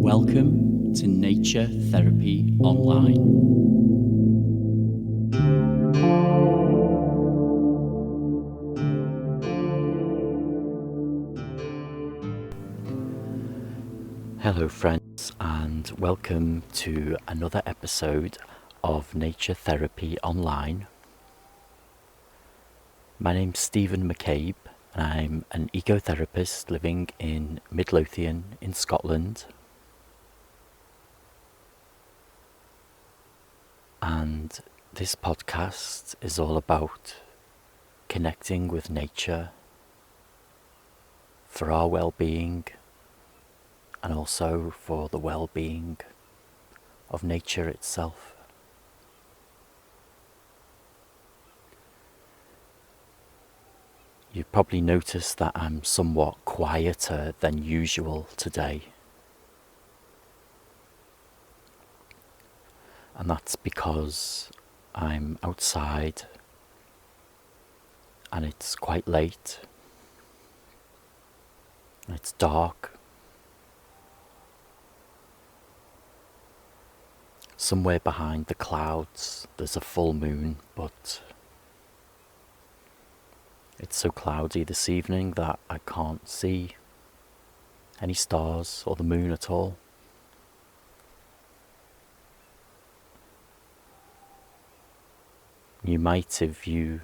Welcome to Nature Therapy Online. Hello friends, and welcome to another episode of Nature Therapy Online. My name's Stephen McCabe, and I'm an ecotherapist living in Midlothian in Scotland. And this podcast is all about connecting with nature for our well-being and also for the well-being of nature itself. You've probably noticed that I'm somewhat quieter than usual today. And that's because I'm outside and it's quite late. It's dark. Somewhere behind the clouds there's a full moon, but it's so cloudy this evening that I can't see any stars or the moon at all. You might, if you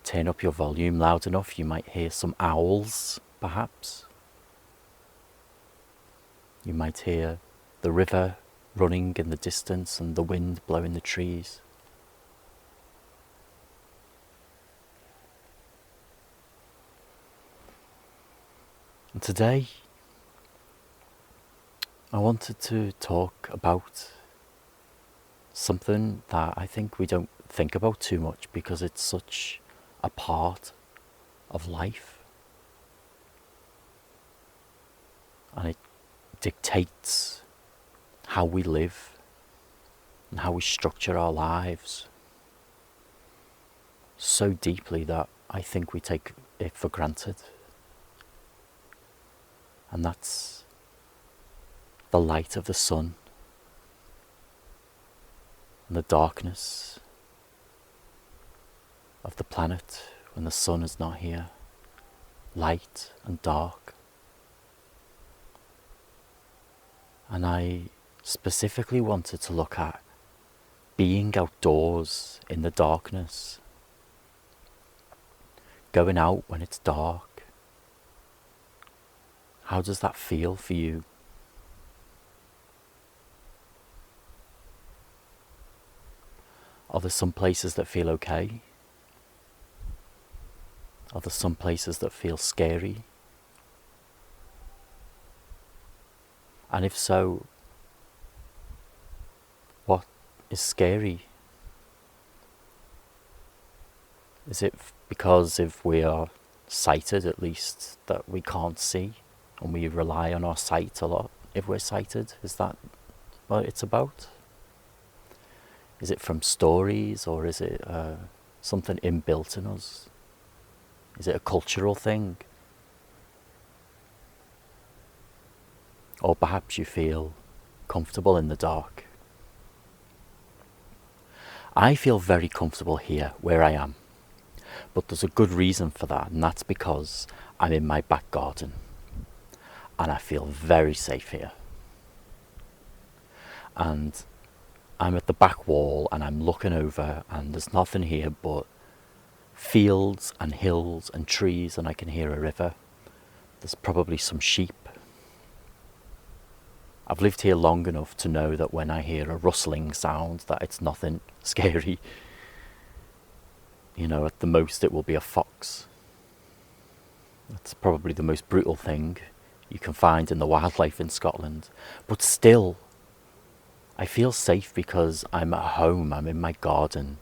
turn up your volume loud enough, you might hear some owls, perhaps. You might hear the river running in the distance and the wind blowing the trees. And today, I wanted to talk about something that I think we don't think about too much because it's such a part of life. And it dictates how we live and how we structure our lives so deeply that I think we take it for granted. And that's the light of the sun and the darkness of the planet when the sun is not here, light and dark. And I specifically wanted to look at being outdoors in the darkness, going out when it's dark. How does that feel for you? Are there some places that feel okay? Are there some places that feel scary? And if so, what is scary? Is it because if we are sighted at least that we can't see and we rely on our sight a lot if we're sighted? Is that what it's about? Is it from stories, or is it something inbuilt in us? Is it a cultural thing? Or perhaps you feel comfortable in the dark. I feel very comfortable here where I am, but there's a good reason for that, and that's because I'm in my back garden and I feel very safe here. And I'm at the back wall and I'm looking over and there's nothing here but fields and hills and trees, and I can hear a river. There's probably some sheep. I've lived here long enough to know that when I hear a rustling sound that it's nothing scary. You know, at the most it will be a fox. That's probably the most brutal thing you can find in the wildlife in Scotland. But still, I feel safe because I'm at home, I'm in my garden.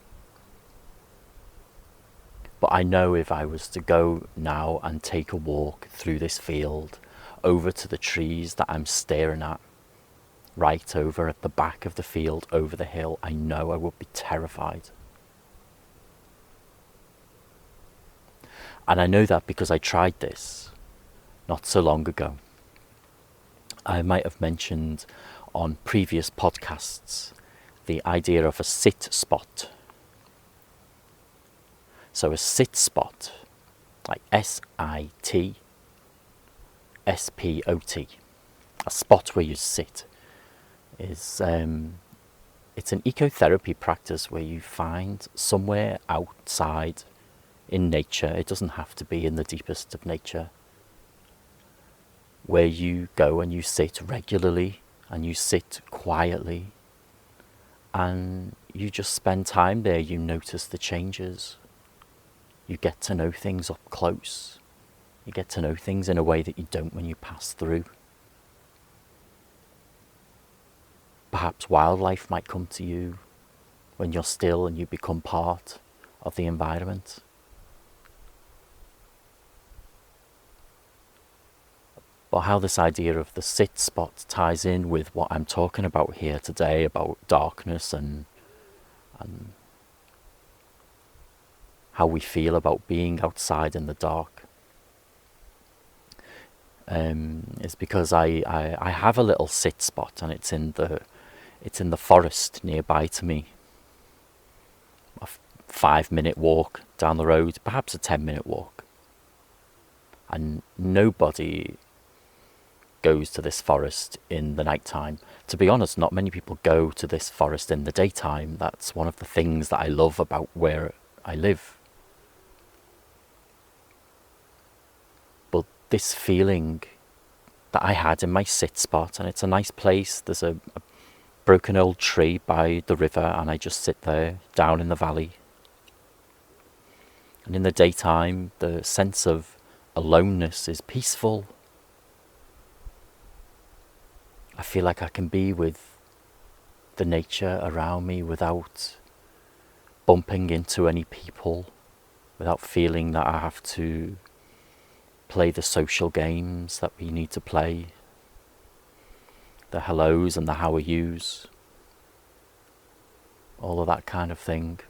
But I know if I was to go now and take a walk through this field over to the trees that I'm staring at, right over at the back of the field over the hill, I know I would be terrified. And I know that because I tried this not so long ago. I might have mentioned on previous podcasts the idea of a sit spot. So a sit spot, like SITSPOT, a spot where you sit, is it's an ecotherapy practice where you find somewhere outside in nature. It doesn't have to be in the deepest of nature, where you go and you sit regularly and you sit quietly and you just spend time there. You notice the changes. You get to know things up close. You get to know things in a way that you don't when you pass through. Perhaps wildlife might come to you when you're still and you become part of the environment. But how this idea of the sit spot ties in with what I'm talking about here today, about darkness and how we feel about being outside in the dark, is because I have a little sit spot, and it's in the forest nearby to me. A 5-minute walk down the road, perhaps a 10-minute walk. And nobody goes to this forest in the night time. To be honest, not many people go to this forest in the daytime. That's one of the things that I love about where I live. But this feeling that I had in my sit spot, and it's a nice place, there's a broken old tree by the river, and I just sit there down in the valley. And in the daytime, the sense of aloneness is peaceful. I feel like I can be with the nature around me without bumping into any people, without feeling that I have to play the social games that we need to play, the hellos and the how are yous, all of that kind of thing.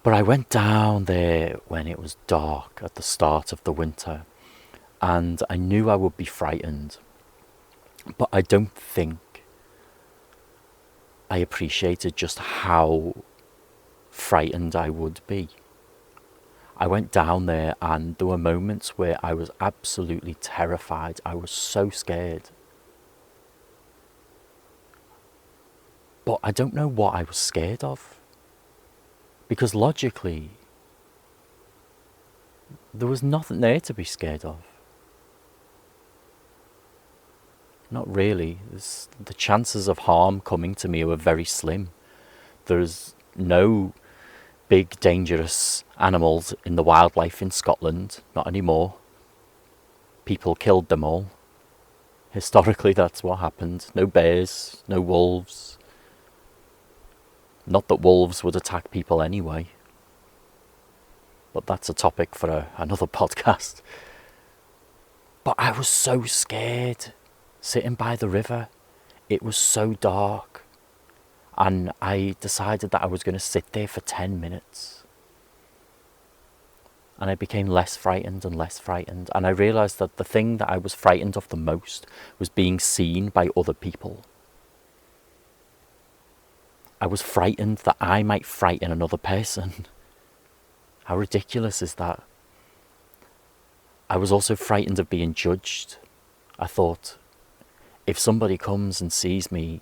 But I went down there when it was dark at the start of the winter, and I knew I would be frightened, but I don't think I appreciated just how frightened I would be. I went down there and there were moments where I was absolutely terrified. I was so scared. But I don't know what I was scared of. Because logically, there was nothing there to be scared of. Not really. The chances of harm coming to me were very slim. There's no big dangerous animals in the wildlife in Scotland, not anymore. People killed them all. Historically, that's what happened. No bears, no wolves. Not that wolves would attack people anyway. But that's a topic for another podcast. But I was so scared, sitting by the river. It was so dark. And I decided that I was going to sit there for 10 minutes. And I became less frightened and less frightened. And I realised that the thing that I was frightened of the most was being seen by other people. I was frightened that I might frighten another person. How ridiculous is that? I was also frightened of being judged. I thought, if somebody comes and sees me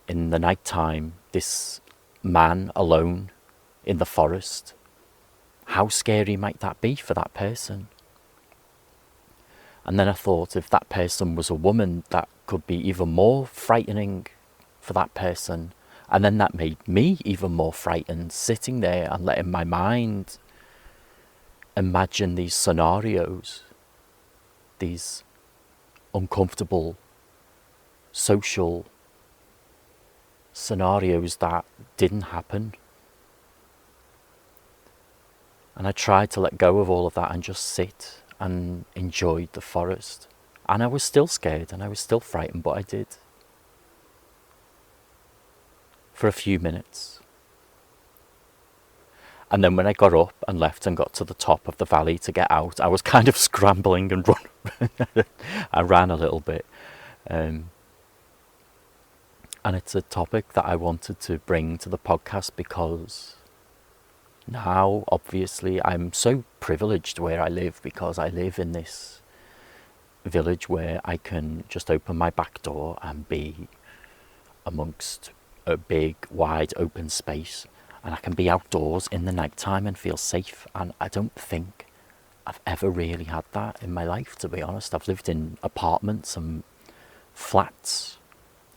in the night time, this man alone in the forest, how scary might that be for that person? And then I thought, if that person was a woman, that could be even more frightening for that person. And then that made me even more frightened, sitting there and letting my mind imagine these scenarios, these uncomfortable social scenarios that didn't happen. And I tried to let go of all of that and just sit and enjoy the forest. And I was still scared and I was still frightened, but I did. For a few minutes. And then when I got up and left and got to the top of the valley to get out, I was kind of scrambling and run. I ran a little bit. And it's a topic that I wanted to bring to the podcast because now, obviously, I'm so privileged where I live, because I live in this village where I can just open my back door and be amongst a big, wide, open space. And I can be outdoors in the night time and feel safe. And I don't think I've ever really had that in my life, to be honest. I've lived in apartments and flats.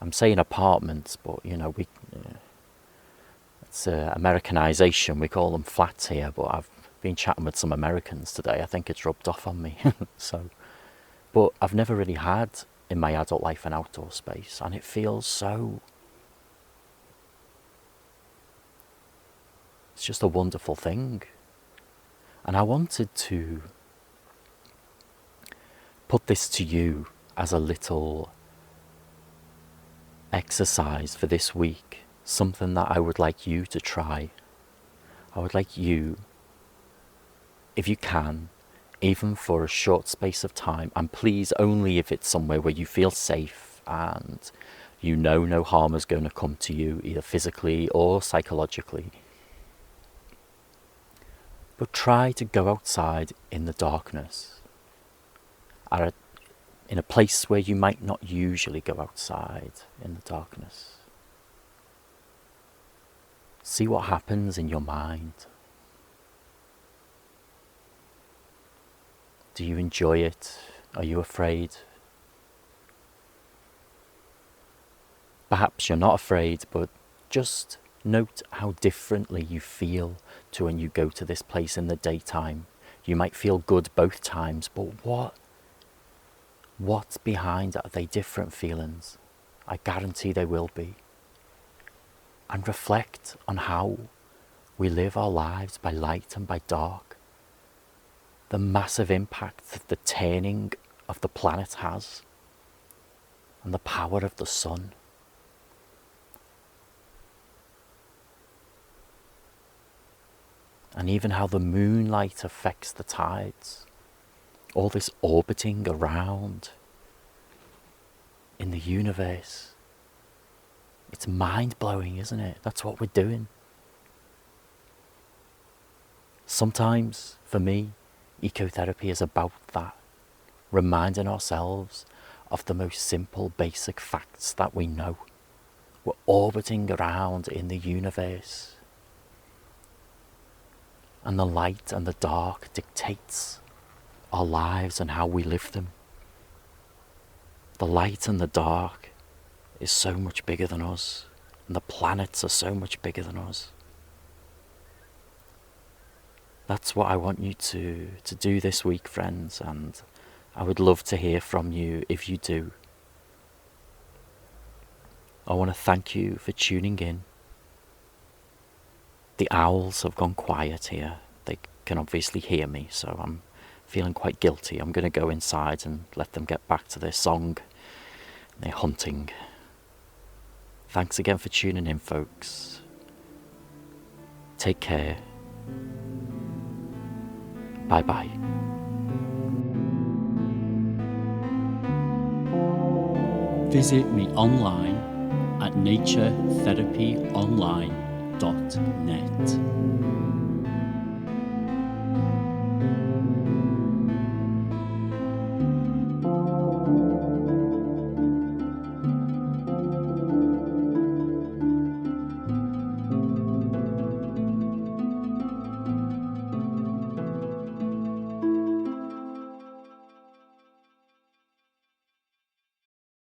I'm saying apartments, but it's Americanization. We call them flats here, but I've been chatting with some Americans today. I think it's rubbed off on me. But I've never really had in my adult life an outdoor space, and it feels so... It's just a wonderful thing. And I wanted to put this to you as a little exercise for this week, something that I would like you to try. I would like you, if you can, even for a short space of time, and please only if it's somewhere where you feel safe and you know no harm is going to come to you, either physically or psychologically. But try to go outside in the darkness, in a place where you might not usually go outside in the darkness. See what happens in your mind. Do you enjoy it? Are you afraid? Perhaps you're not afraid, but just note how differently you feel to when you go to this place in the daytime. You might feel good both times, but what's behind? Are they different feelings? I guarantee they will be. And reflect on how we live our lives by light and by dark. The massive impact that the turning of the planet has, and the power of the sun. And even how the moonlight affects the tides. All this orbiting around in the universe. It's mind-blowing, isn't it? That's what we're doing. Sometimes, for me, ecotherapy is about that. Reminding ourselves of the most simple, basic facts that we know. We're orbiting around in the universe. And the light and the dark dictates our lives and how we live them. The light and the dark is so much bigger than us, and the planets are so much bigger than us. That's what I want you to do this week, friends, and I would love to hear from you if you do. I want to thank you for tuning in. The owls have gone quiet here. They can obviously hear me, so I'm feeling quite guilty. I'm going to go inside and let them get back to their song, their hunting. Thanks again for tuning in, folks. Take care. Bye-bye. Visit me online at naturetherapyonline.net.